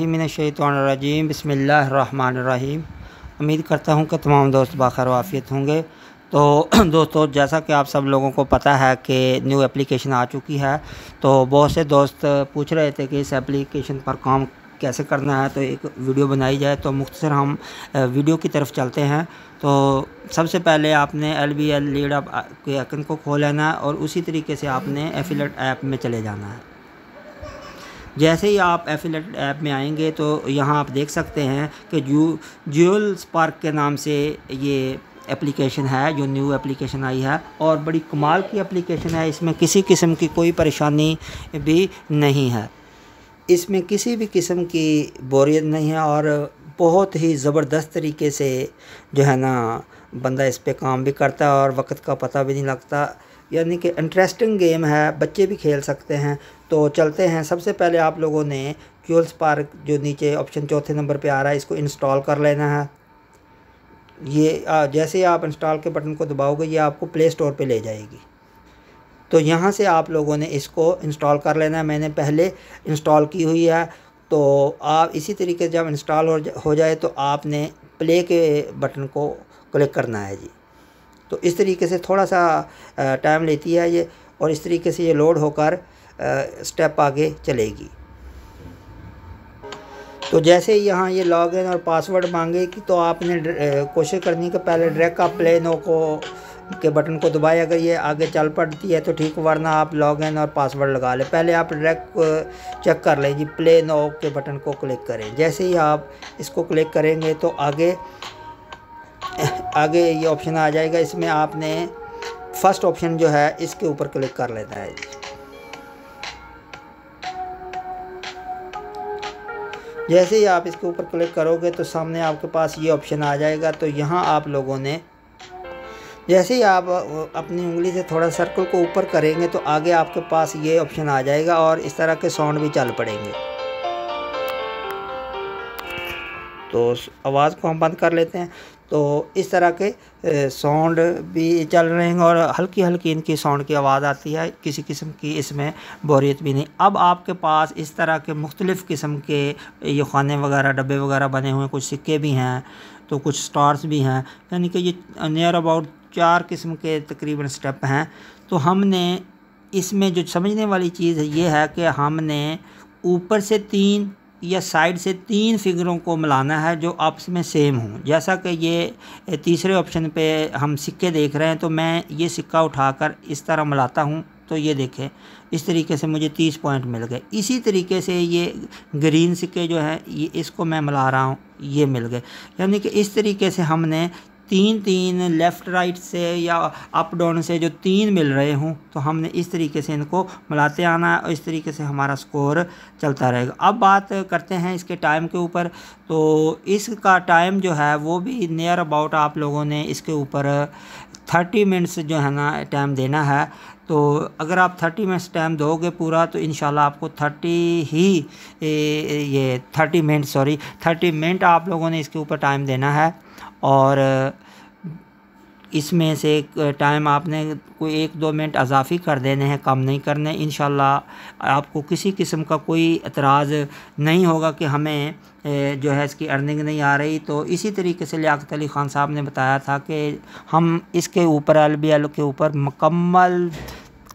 बिस्मिल्लाहिमिनश्शैतानिर्रजीम बिस्मिल्लाहिर्रहमानिर्रहीम। उम्मीद करता हूँ कि तमाम दोस्त बाखैर वाफ़ियत होंगे। तो दोस्तों, जैसा कि आप सब लोगों को पता है कि न्यू एप्लीकेशन आ चुकी है, तो बहुत से दोस्त पूछ रहे थे कि इस एप्लीकेशन पर काम कैसे करना है, तो एक वीडियो बनाई जाए। तो मुख्तसर हम वीडियो की तरफ चलते हैं। तो सबसे पहले आपने LBL लीड अप के आइकन को खोल लेना है और उसी तरीके से आपने एफिलिएट ऐप में चले जाना है। जैसे ही आप एफिलिएट ऐप में आएंगे तो यहाँ आप देख सकते हैं कि ज्यूल स्पार्क के नाम से ये एप्लीकेशन है, जो न्यू एप्लीकेशन आई है और बड़ी कमाल की एप्लीकेशन है। इसमें किसी किस्म की कोई परेशानी भी नहीं है, इसमें किसी भी किस्म की बोरियत नहीं है और बहुत ही ज़बरदस्त तरीके से जो है ना बंदा इस पे काम भी करता है और वक्त का पता भी नहीं लगता। यानी कि इंटरेस्टिंग गेम है, बच्चे भी खेल सकते हैं। तो चलते हैं। सबसे पहले आप लोगों ने ज्यूल स्पार्क जो नीचे ऑप्शन चौथे नंबर पे आ रहा है, इसको इंस्टॉल कर लेना है। ये जैसे ही आप इंस्टॉल के बटन को दबाओगे ये आपको प्ले स्टोर पे ले जाएगी। तो यहाँ से आप लोगों ने इसको इंस्टॉल कर लेना है। मैंने पहले इंस्टॉल की हुई है। तो आप इसी तरीके से जब इंस्टॉल हो जाए तो आपने प्ले के बटन को क्लिक करना है जी। तो इस तरीके से थोड़ा सा टाइम लेती है ये, और इस तरीके से ये लोड होकर स्टेप आगे चलेगी। तो जैसे ही यहाँ ये लॉगिन और पासवर्ड मांगेगी तो आपने कोशिश करनी कि पहले ड्रैग का प्ले नो के बटन को दबाए। अगर ये आगे चल पड़ती है तो ठीक, वरना आप लॉगिन और पासवर्ड लगा लें। पहले आप ड्रैग चेक कर लें जी, प्ले नो के बटन को क्लिक करें। जैसे ही आप इसको क्लिक करेंगे तो आगे ये ऑप्शन आ जाएगा। इसमें आपने फर्स्ट ऑप्शन जो है इसके ऊपर क्लिक कर लेना है। जैसे ही आप इसके ऊपर क्लिक करोगे तो सामने आपके पास ये ऑप्शन आ जाएगा। तो यहाँ आप लोगों ने जैसे ही आप अपनी उंगली से थोड़ा सर्कल को ऊपर करेंगे तो आगे आपके पास ये ऑप्शन आ जाएगा और इस तरह के साउंड भी चल पड़ेंगे। तो आवाज़ को हम बंद कर लेते हैं। तो इस तरह के साउंड भी चल रहे हैं और हल्की हल्की इनकी साउंड की आवाज़ आती है। किसी किस्म की इसमें बोरियत भी नहीं। अब आपके पास इस तरह के मुख्तलिफ़ किस्म के ये खाने वगैरह, डब्बे वगैरह बने हुए हैं। कुछ सिक्के भी हैं तो कुछ स्टार्स भी हैं। यानी कि ये नियर अबाउट 4 किस्म के तकरीबन स्टेप हैं। तो हमने इसमें जो समझने वाली चीज़ ये है कि हमने ऊपर से 3 या साइड से 3 फिगरों को मिलाना है जो आपस में सेम हों। जैसा कि ये तीसरे ऑप्शन पे हम सिक्के देख रहे हैं, तो मैं ये सिक्का उठाकर इस तरह मिलाता हूँ तो ये देखें इस तरीके से मुझे 30 पॉइंट मिल गए। इसी तरीके से ये ग्रीन सिक्के जो हैं ये इसको मैं मिला रहा हूँ, ये मिल गए। यानी कि इस तरीके से हमने 3 लेफ़्ट राइट से या अप डाउन से जो 3 मिल रहे हों तो हमने इस तरीके से इनको मिलाते आना है और इस तरीके से हमारा स्कोर चलता रहेगा। अब बात करते हैं इसके टाइम के ऊपर। तो इसका टाइम जो है वो भी नियर अबाउट आप लोगों ने इसके ऊपर 30 मिनट्स जो है ना टाइम देना है। तो अगर आप 30 मिनट्स टाइम दोगे पूरा तो इंशाल्लाह आपको 30 मिनट आप लोगों ने इसके ऊपर टाइम देना है। और इसमें से टाइम आपने कोई 1-2 मिनट अजाफ़ी कर देने हैं, कम नहीं करने। इंशाल्लाह आपको किसी किस्म का कोई एतराज़ नहीं होगा कि हमें जो है इसकी अर्निंग नहीं आ रही। तो इसी तरीके से लियाकत अली ख़ान साहब ने बताया था कि हम इसके ऊपर LBL के ऊपर मुकम्मल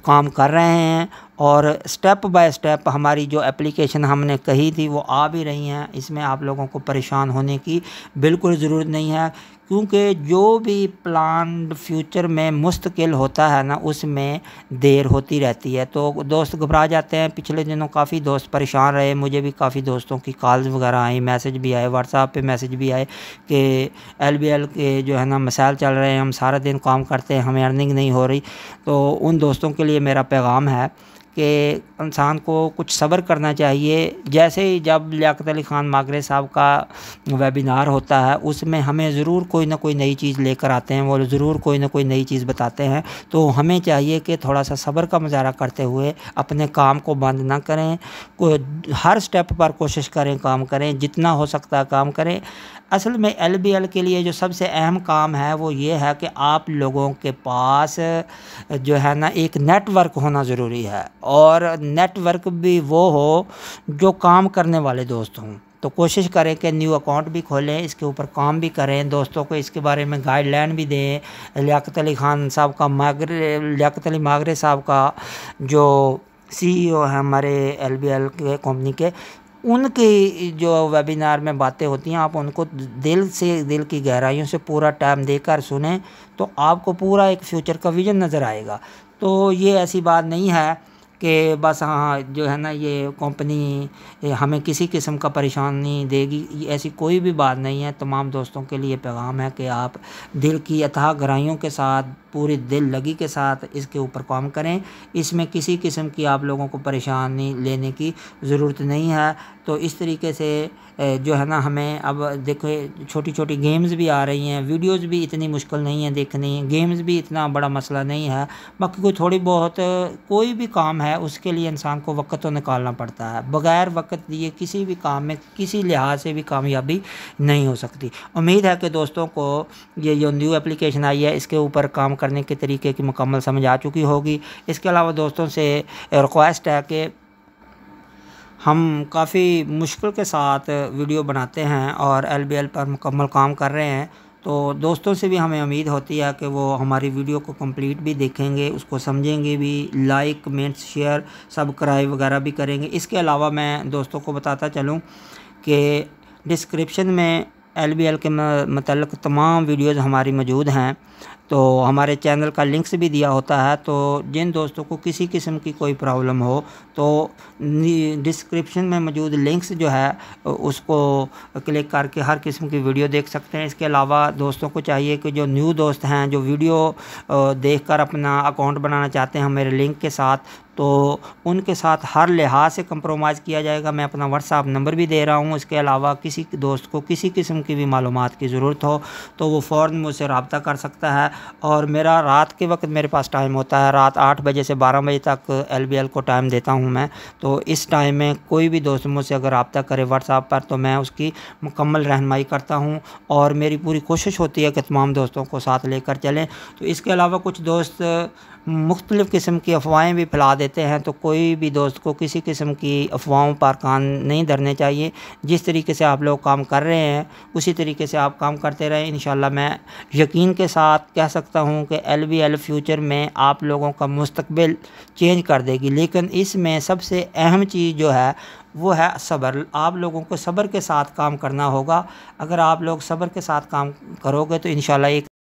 काम कर रहे हैं और स्टेप बाय स्टेप हमारी जो एप्लीकेशन हमने कही थी वो आ भी रही हैं। इसमें आप लोगों को परेशान होने की बिल्कुल ज़रूरत नहीं है, क्योंकि जो भी प्लान फ्यूचर में मुस्तकिल होता है ना उसमें देर होती रहती है। तो दोस्त घबरा जाते हैं। पिछले दिनों काफ़ी दोस्त परेशान रहे, मुझे भी काफ़ी दोस्तों की कॉल्स वगैरह आई, मैसेज भी आए, व्हाट्सएप पे मैसेज भी आए कि LBL के जो है ना मसाइल चल रहे हैं, हम सारा दिन काम करते हैं, हमें अर्निंग नहीं हो रही। तो उन दोस्तों के लिए मेरा पैगाम है कि इंसान को कुछ सब्र करना चाहिए। जैसे ही जब लियाकत अली ख़ान मागरे साहब का वेबिनार होता है उसमें हमें ज़रूर कोई ना कोई नई चीज़ लेकर आते हैं, वो ज़रूर कोई ना कोई नई चीज़ बताते हैं। तो हमें चाहिए कि थोड़ा सा सब्र का मुजाहरा करते हुए अपने काम को बंद ना करें, हर स्टेप पर कोशिश करें, काम करें, जितना हो सकता है काम करें। असल में LBL के लिए जो सबसे अहम काम है वो ये है कि आप लोगों के पास जो है ना एक नेटवर्क होना ज़रूरी है, और नेटवर्क भी वो हो जो काम करने वाले दोस्त हों। तो कोशिश करें कि न्यू अकाउंट भी खोलें, इसके ऊपर काम भी करें, दोस्तों को इसके बारे में गाइडलाइन भी दें। लियाकत अली खान साहब का लियाकत अली मागरे साहब का जो CEO है हमारे LBL के कंपनी के, उनकी जो वेबिनार में बातें होती हैं, आप उनको दिल से, दिल की गहराइयों से पूरा टाइम देकर सुनें तो आपको पूरा एक फ्यूचर का विज़न नज़र आएगा। तो ये ऐसी बात नहीं है कि बस हाँ जो है ना ये कंपनी हमें किसी किस्म का परेशानी देगी, ऐसी कोई भी बात नहीं है। तमाम दोस्तों के लिए पैगाम है कि आप दिल की अथाह गहराइयों के साथ, पूरी दिल लगी के साथ इसके ऊपर काम करें। इसमें किसी किस्म की आप लोगों को परेशानी लेने की ज़रूरत नहीं है। तो इस तरीके से जो है ना हमें अब देखो छोटी छोटी गेम्स भी आ रही हैं, वीडियोस भी इतनी मुश्किल नहीं है देखनी, गेम्स भी इतना बड़ा मसला नहीं है। बाकी कोई थोड़ी बहुत कोई भी काम है उसके लिए इंसान को वक्त तो निकालना पड़ता है, बग़ैर वक्त दिए किसी भी काम में किसी लिहाज से भी कामयाबी नहीं हो सकती। उम्मीद है कि दोस्तों को ये जो न्यू एप्लीकेशन आई है इसके ऊपर काम करने के तरीके की मुकम्मल समझ आ चुकी होगी। इसके अलावा दोस्तों से रिक्वेस्ट है कि हम काफ़ी मुश्किल के साथ वीडियो बनाते हैं और LBL पर मुकम्मल काम कर रहे हैं, तो दोस्तों से भी हमें उम्मीद होती है कि वो हमारी वीडियो को कंप्लीट भी देखेंगे, उसको समझेंगे भी, लाइक कमेंट्स शेयर सब्सक्राइब वगैरह भी करेंगे। इसके अलावा मैं दोस्तों को बताता चलूँ कि डिस्क्रिप्शन में LBL के मतलब तमाम वीडियोज़ हमारी मौजूद हैं, तो हमारे चैनल का लिंक्स भी दिया होता है। तो जिन दोस्तों को किसी किस्म की कोई प्रॉब्लम हो तो डिस्क्रिप्शन में मौजूद लिंक्स जो है उसको क्लिक करके हर किस्म की वीडियो देख सकते हैं। इसके अलावा दोस्तों को चाहिए कि जो न्यू दोस्त हैं जो वीडियो देखकर अपना अकाउंट बनाना चाहते हैं मेरे लिंक के साथ, तो उनके साथ हर लिहाज से कंप्रोमाइज़ किया जाएगा। मैं अपना व्हाट्सएप नंबर भी दे रहा हूँ। इसके अलावा किसी दोस्त को किसी किस्म की भी मालूमात की ज़रूरत हो तो वो फ़ौरन मुझसे रब्ता कर सकता है। और मेरा रात के वक्त मेरे पास टाइम होता है, रात 8 बजे से 12 बजे तक LBL को टाइम देता हूँ मैं। तो इस टाइम में कोई भी दोस्त मुझसे अगर रब्ता करे व्हाट्सएप पर तो मैं उसकी मुकम्मल रहनुमाई करता हूँ और मेरी पूरी कोशिश होती है कि तमाम दोस्तों को साथ लेकर चलें। तो इसके अलावा कुछ दोस्त मुख्तलिफ़ किस्म की अफवाहें भी फैला देते हैं, तो कोई भी दोस्त को किसी किस्म की अफवाहों पर कान नहीं धरने चाहिए। जिस तरीके से आप लोग काम कर रहे हैं उसी तरीके से आप काम करते रहें। इंशाल्लाह मैं यकीन के साथ कह सकता हूं कि LBL फ्यूचर में आप लोगों का मुस्तकबिल चेंज कर देगी। लेकिन इसमें सबसे अहम चीज़ जो है वो है सब्र। आप लोगों को सब्र के साथ काम करना होगा। अगर आप लोग सब्र के साथ काम करोगे तो इंशाल्लाह एक